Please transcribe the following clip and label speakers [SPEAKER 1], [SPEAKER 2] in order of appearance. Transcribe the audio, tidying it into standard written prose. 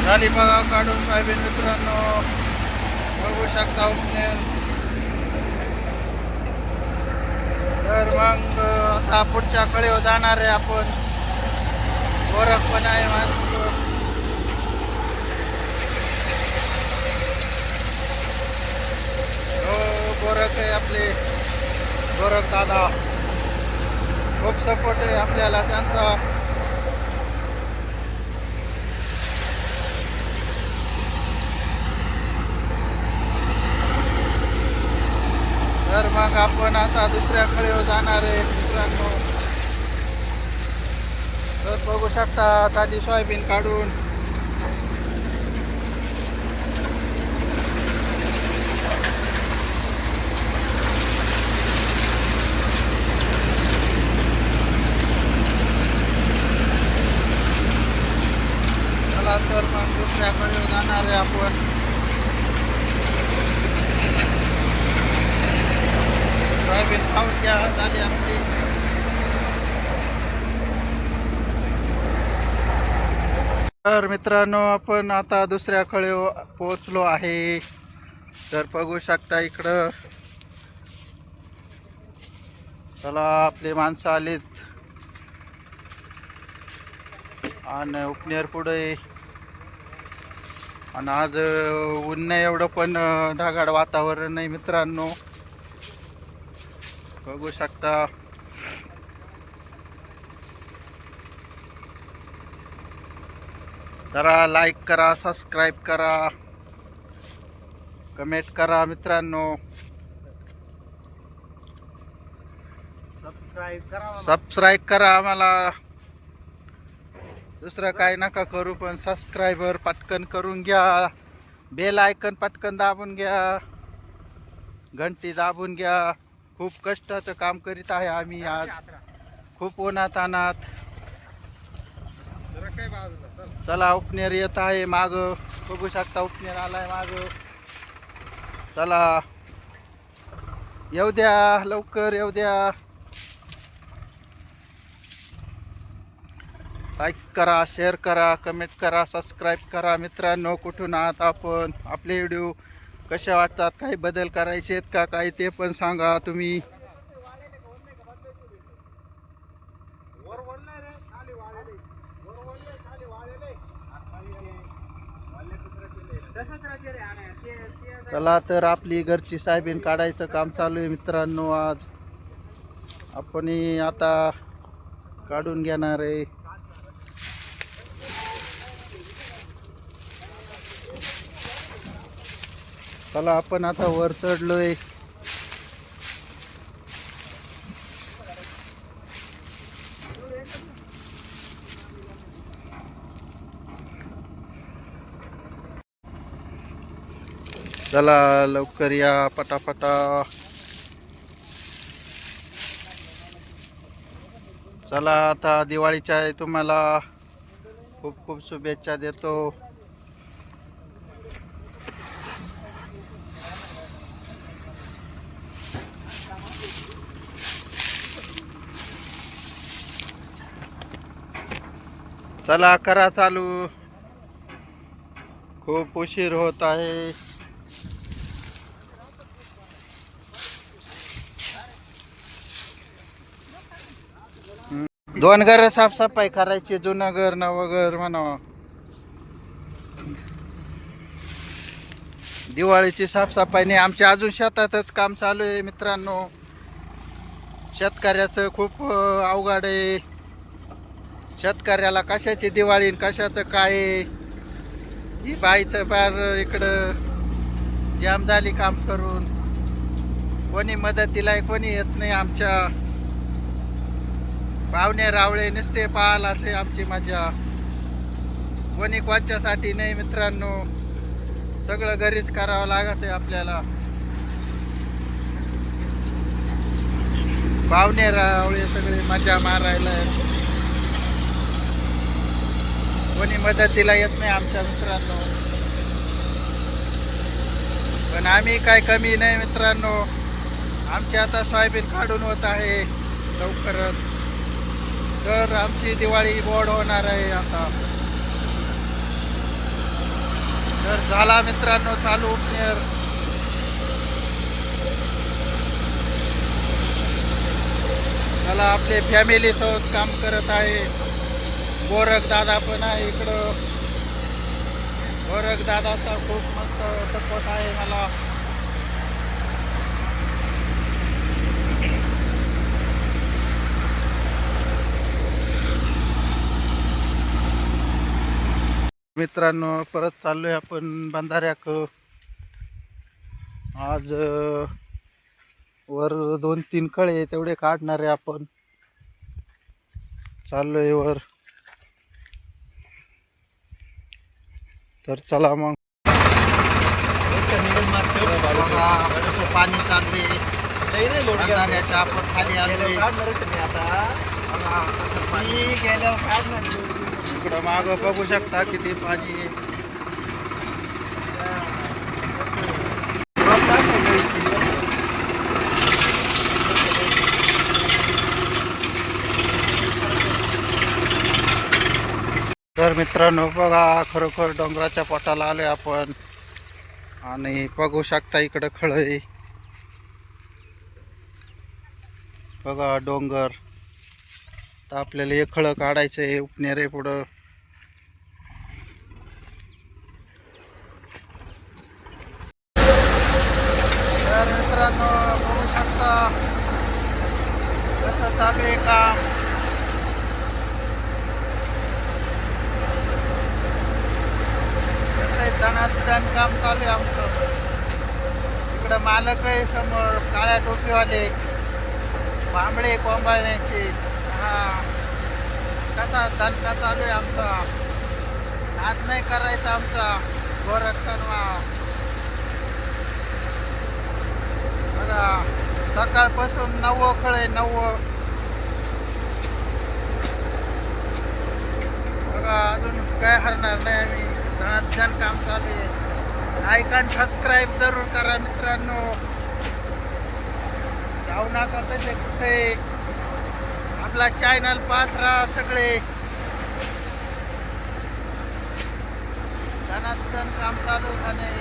[SPEAKER 1] झाली बघा काढून सोयाबीन मित्रांनो, बघू शकता उपनेर. तर मग आता पुढच्या कळीवर जाणार आहे आपण. गोरख पण आहे माझं. हो, गोरख आहे आपले, गोरख दादा. खूप सपोर्ट आहे आपल्याला त्यांचा. तर मग आपण आता दुसऱ्या कळीवर जाणार आहे मित्रांनो. तर बघू शकता झाली सोयाबीन काढून. चला तर मग दुसऱ्या कळीवर जाणार आहे आपण. सोयाबीन खाऊन घ्या झाली आपली. तर मित्रांनो आपण आता दुसऱ्या कळीवर पोहोचलो आहे. तर बघू शकता इकडं. चला आपली माणसं आलीत आणि उपनेर पुढे. आणि आज ऊन नाही एवढं, पण ढगाळ वातावरण नाही मित्रांनो, बघू शकता. जरा लाईक करा, सबस्क्राईब करा, कमेंट करा मित्रांनो. सबस्क्राईब करा आम्हाला. दुसरं काय नका करू, पण सबस्क्रायबर पटकन करून घ्या. बेल आयकन पटकन दाबून घ्या, घंटी दाबून घ्या. खूप कष्टाचं काम करीत आहे आम्ही आज, खूप उन्हात अनात. चला उपनेर येत आहे माग, बघू शकता उपनेर आलाय माग. चला येऊ द्या, लवकर येऊ द्या. लाईक करा, शेअर करा, कमेंट करा, सबस्क्राईब करा मित्रांनो. कुठून आहात आपण, आपले व्हिडिओ कसे वाटतात, काही बदल करायचे आहेत का काही, ते पण सांगा तुम्ही. चला तर आपली घरची सोयाबीन काढायचं काम चालू आहे मित्रांनो. आज आपण आता काढून घेणार आहे. चला आपण आता वर चढलोय. चला लवकर या पटापटा. चला आता दिवाळीच्या तुम्हाला खूप खूप शुभेच्छा देतो. चला करा चालू, खूप उशीर होत आहे. दोन घर साफसफाई करायची, जुनं घर नवं घर म्हणावं. दिवाळीची साफसफाई नाही, आमच्या अजून शेतातच काम चालू आहे मित्रांनो. शेतकऱ्याचं खूप अवघड आहे. शेतकऱ्याला कशाची दिवाळी कशाचं काय. ही बाईचं फार इकडं जाम झाली काम करून. कोणी मदतीला कोणी येत नाही. आमच्या पाहुणे रावळे नुसते पाहायलाच आहे आमची मजा, कोणी कोणच्यासाठी नाही मित्रांनो. सगळं घरीच करावं लागत आहे आपल्याला. पाहुणे रावळे सगळे मजा मारायला, कोणी मदतीला येत नाही आमच्या मित्रांनो. पण आम्ही काय कमी नाही मित्रांनो. आमची आता सोयाबीन काढून होत आहे लवकरच. तर आमची दिवाळी गोड होणार आहे आता. झाला मित्रांनो चालू उपनेर. मला आपले फॅमिली सोबत काम करत आहे. गोरख दादा पण आहे इकडं. गोरख दादाचा खूप मस्त सपोर्ट आहे मला. मित्रांनो परत चाललोय आपण बंधाऱ्याक. आज वर 2-3 कळे तेवढे काढणार आहे आपण. चाललोय वर. तर चला मग. बघा कसं पाणी चालू आहे बंधाऱ्याच्या. आपण खाली आलोय आता. बघा कसं पाणी गेल्यावर इकडं माग बघू शकता किती पाणी आहे. तर मित्रांनो बघा खरोखर डोंगराच्या पोटाला आलोय आपण. आणि बघू शकता इकडं खळ आहे. बघा डोंगर. तर आपल्याला हे खळं काढायचं आहे उपनेर आहे पुढं. तर मित्रांनो बघू शकता कसं चालू आहे काम. दणादण काम चालू आहे आमचं. इकडं मालक आहे समोर काळ्या टोपीवाले बांबळे कोंबाळण्याचे. हा कसा दणका चालू आहे आमचा. नाद नाही करायचा आमचा. गोरक्षणवा बघा सकाळपासून 9 खळे 9. बघा अजून काय हरणार नाही आम्ही. दणादण काम चालू आहे. लाईक आणि सबस्क्राईब जरूर करा मित्रांनो. जाऊ नका तसे कुठे. आपला चॅनल पाहत राहा सगळे. दणादण काम चालू झाले.